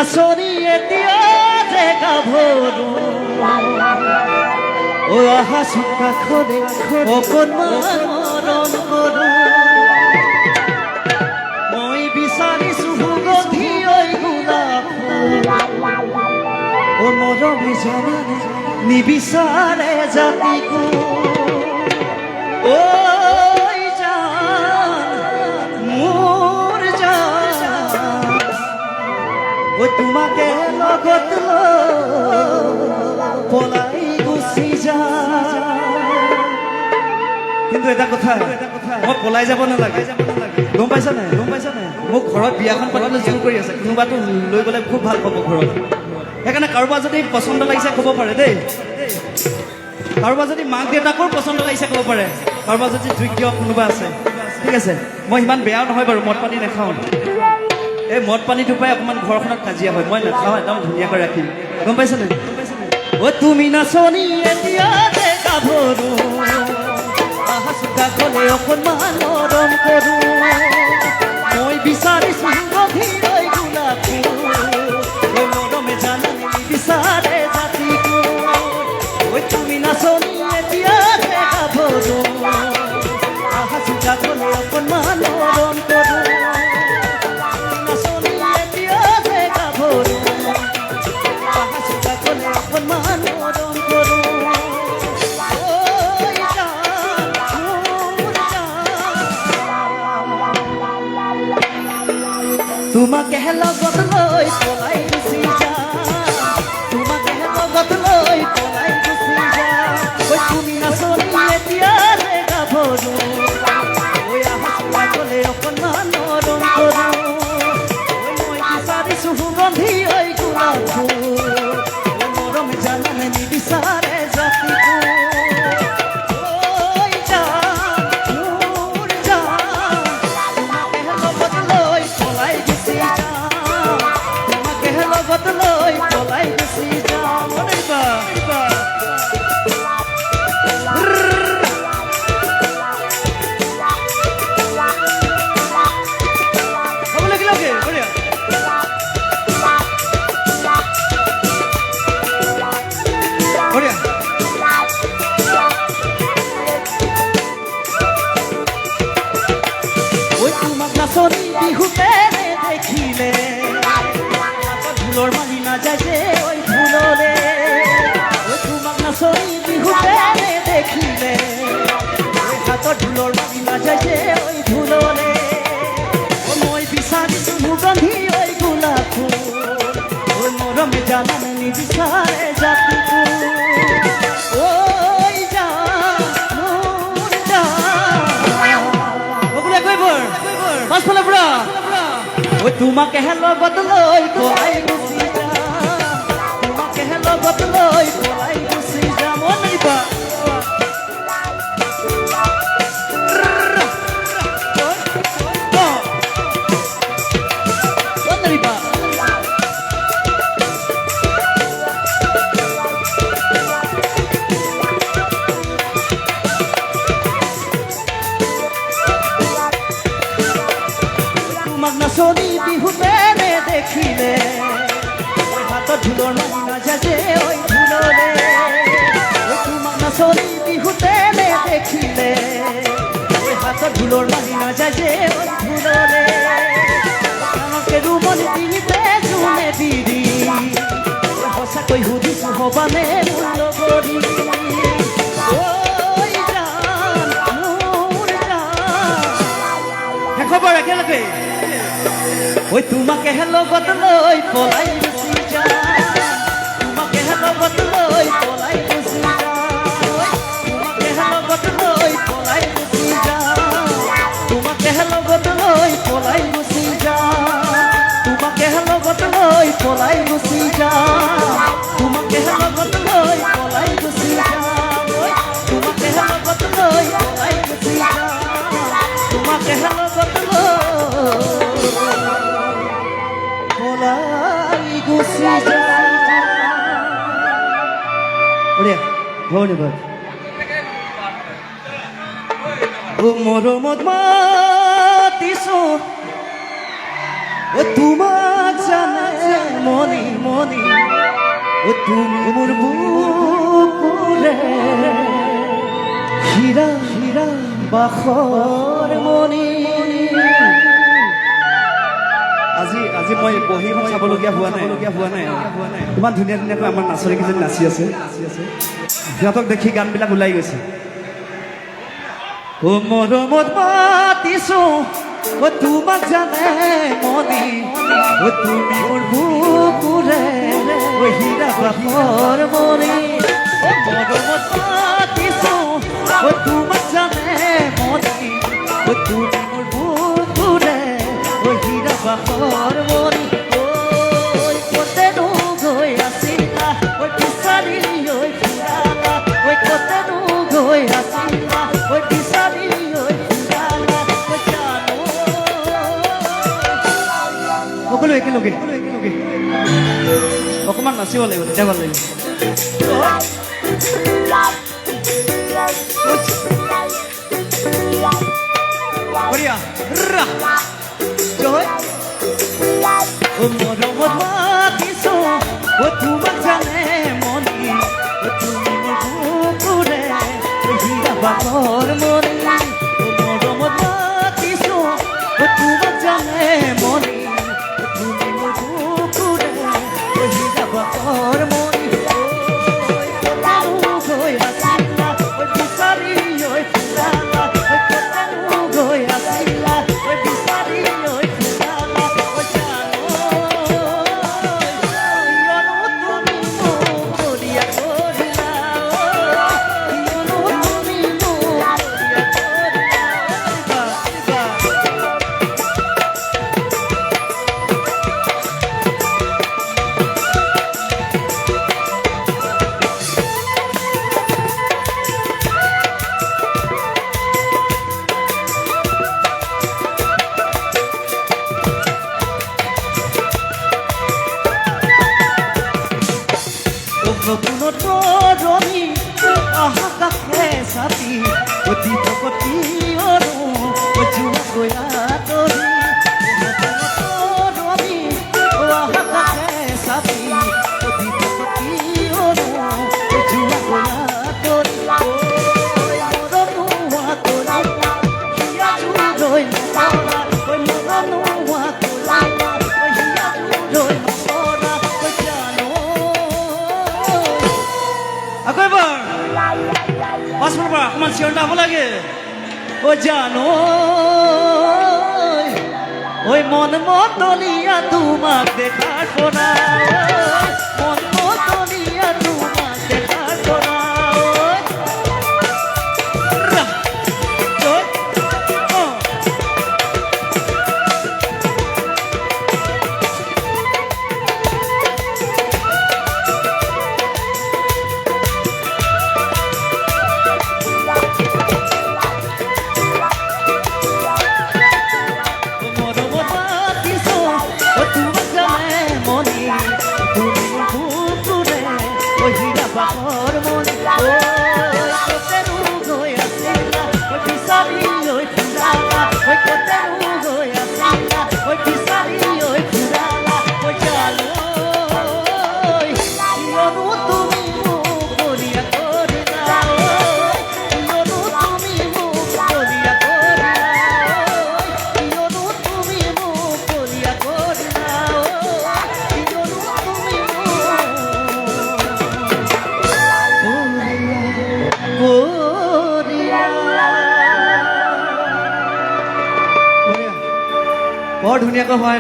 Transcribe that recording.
নাচনি এতিয়া যে গাভৰু ও আহা কাষৰে অকণমান মৰম কৰো মই বিচাৰিছো সুগন্ধি ঐ গোলাপ ও মৰমে জানানে নিবিচাৰে জাতিকো ঐ জান মোৰ জান ও তোমাকে লগত পলাই গুচি যা কিন্তু এটা কথা মই পলাই যাব নালাগে গম পাইছা নাই মোক ঘৰত বিয়াখন পাতিবলৈ জোৰ কৰি আছে কোনোবাটো লৈ গ'লে খুব ভাল পাব ঘৰত সেইকাৰণে কাৰোবাৰ যদি পচন্দ লাগিছে ক'ব পাৰে দেই কাৰোবাৰ যদি মাক দেউতাকৰ পচন্দ লাগিছে ক'ব পাৰে কাৰোবাৰ যদি যোগ্য কোনোবা আছে ঠিক আছে মই ইমান বেয়াও নহয় বাৰু মদ পানী নাখাওঁ এই মদ পানীটো পাই অকণমান ঘৰখনত কাজিয়া হয় মই নাখাওঁ একদম ধুনীয়াকৈ ৰাখিম গম পাইছা নাই ও তুমি নাচনি এতিয়া যে গাভৰু আহা কাষলে অকণমান মৰম কৰো মই বিচাৰিছো সুগন্ধি ঐ গোলাপ ঐ মৰমে জানানে নিবিচাৰে জাতিকো ঐ তুমি নাচনি এতিয়া যে গাভৰু আহা কাষলে অকণমান মৰম কৰো নাচনি এতিয়া যে গাভৰু আহা কাষলে অকণমান মৰম কৰো তোমাকে লগত লৈ পলাই গুচি যা তোমাকে লগত লৈ পলাই গুচি যা ঐ তুমি নাচনি এতিয়া যে গাভৰু ঐ আহা কাষলে অকণমান মৰম কৰো ঐ মই বিচাৰিছো সুগন্ধি ঐ গোলাপ ঐ মৰমে জানানে নিবিচাৰে জাতিকো ঐ জান মোৰ জান তোমাকে লগত লৈ পলাই গুচি যা তোমাকে লগত লৈ পলাই গুচি যা মনিবা হ'ব লাগিলকে বঢ়িয়া বঢ়িয়া ঐ তোমাক নাচনি বিহুতে দেখিলে ঢোলৰ মাৰি নাযায় যে ঐ ঢোলৰে ঐ তোমাক নাচনি বিহুতে দেখিলে ঐ হাতত ঢোলৰ মাৰি নাযায় যে ঐ ঢোলৰে ঐ মই বিচাৰিছো সুগন্ধি ঐ গোলাপ ফুল ঐ মৰমে জানানে নিবিচাৰে জাতিকো ঐ জান মোৰ জান সকলোৱে কৈবৰ পাছফালৰ পৰা ঐ তোমাকে লগত লৈ পলাই গুচি যা তোমাকে লগত লৈ পলাই গুচি যা মনিবা মনিবা তোমাক নাচনি বিহুতে দেখিলে ঐ হাতত ঢোলৰ মাৰি নাযায় যে ঐ ঢোলৰে ঐ তোমাক নাচনি বিহুতে দেখিলে ঐ হাতত ঢোলৰ মাৰি নাযায় যে ঐ ঢোলৰে কাণকে ৰুমনি দিলিতে জোনে দিদি ঐ সঁচাকৈ সুধিছো হবানে মোৰ লগৰী ঐ জান মোৰ জান খবৰ একেলগে ঐ তোমাকে লগত লৈ পলাই গুচি যা তোমাকে লগত লৈ পলাই গুচি যা তোমাকে লগত লৈ পলাই গুচি যা তোমাকে লগত লৈ পলাই গুচি যা তোমাকে লগত লৈ পলাই গুচি যা তোমাকে লগত লৈ পলাই গুচি যা তোমাকে লগত লৈ পলাই গুচি যা তোমাকে লগত লৈ পলাই গুচি যা বঢ়িয়া ধন্যবাদ ও মৰমত মাতিছো ও তোমাক জানে মনি ও তুমি মোৰ বুকুৰে হীৰা হীৰা বাখৰ মনি আজি মই বহীখন চাবলগীয়া হোৱা নাই ইমান ধুনীয়া ধুনীয়াকৈ আমাৰ নাচনীকেইজনী নাচি আছে সিহঁতক দেখি গানবিলাক ওলাই গৈছে ও মৰমত মাতিছো ও তোমাক জানে মনি ও তুমি মোৰ বুকুৰে ও হীৰা বাখৰ মনি ও মৰমত মাতিছো ও তোমাক জানে মনি ও তুমি মোৰ বুকুৰে ও হীৰা বাখৰ মনি ঐ কতেনো গৈ আছিলা ঐ বিচাৰি ঐ ফুৰালা ঐ কতেনো গৈ আছিলা ঐ বিচাৰি ঐ ফুৰালা ঐ জানো সকলো একেলগে অকণমান নাচিব লাগিব তেতিয়া ভাল লাগিব বঢ়িয়া জয় ও মৰমত মাতিছো ও তোমাক জানে মনি ও তুমি মোৰ বুকুৰে ও হীৰা বাখৰ মনি ও মৰমত মাতিছো ও তোমাক জানে মনি ও তুমি মোৰ বুকুৰে ও হীৰা বাখৰ মনি কতেনো গৈ আছিলা ঐ বিচাৰি ঐ ফুৰালা ঐ কতেনো গৈ আছিলা ঐ বিচাৰি ঐ ফুৰালা ঐ জানো ইয়নো তুমি মোক কৰিয়া কৰিলা ইয়নো তুমি মোক কৰিয়া কৰিলা নতুনত ৰণী অহা কাষে চাপি অতি ভকতি অৰু জোৱা গয়া তৰি নতুনত ৰণী অহা কাষে চাপি অতি ভকতি অৰু জোৱা গয়া তৰি মৰম নোহোৱা কৰিলা হিয়া জুলৈ নপৰা মৰম নোহোৱা কৰিলা হিয়া জুলৈ নপৰা জানো আকৌ এবাৰ পাঁচফালৰ পৰা অকণমান চিঞৰ হ'ব লাগে ও জানো ঐ মন মতলীয়া তোমাক দেখাৰ পৰা মন মতলীয়া তোমাক দেখাৰ পৰা বাখৰ মনি কতেনো গৈ আছিলা ঐ বিচাৰি ঐ ফুৰালা ঐ কতেনো গৈ আছিলা ঐ বিচাৰি ঐ ফুৰালা ঐ জানো ইয়নো তুমি মোক কৰিয়া কৰিলা ইয়নো তুমি মোক কৰিয়া কৰিলা ইয়নো তুমি মোক কৰিয়া কৰিলা ইয়নো তুমি বৰ ধুনীয়াকৈ হয়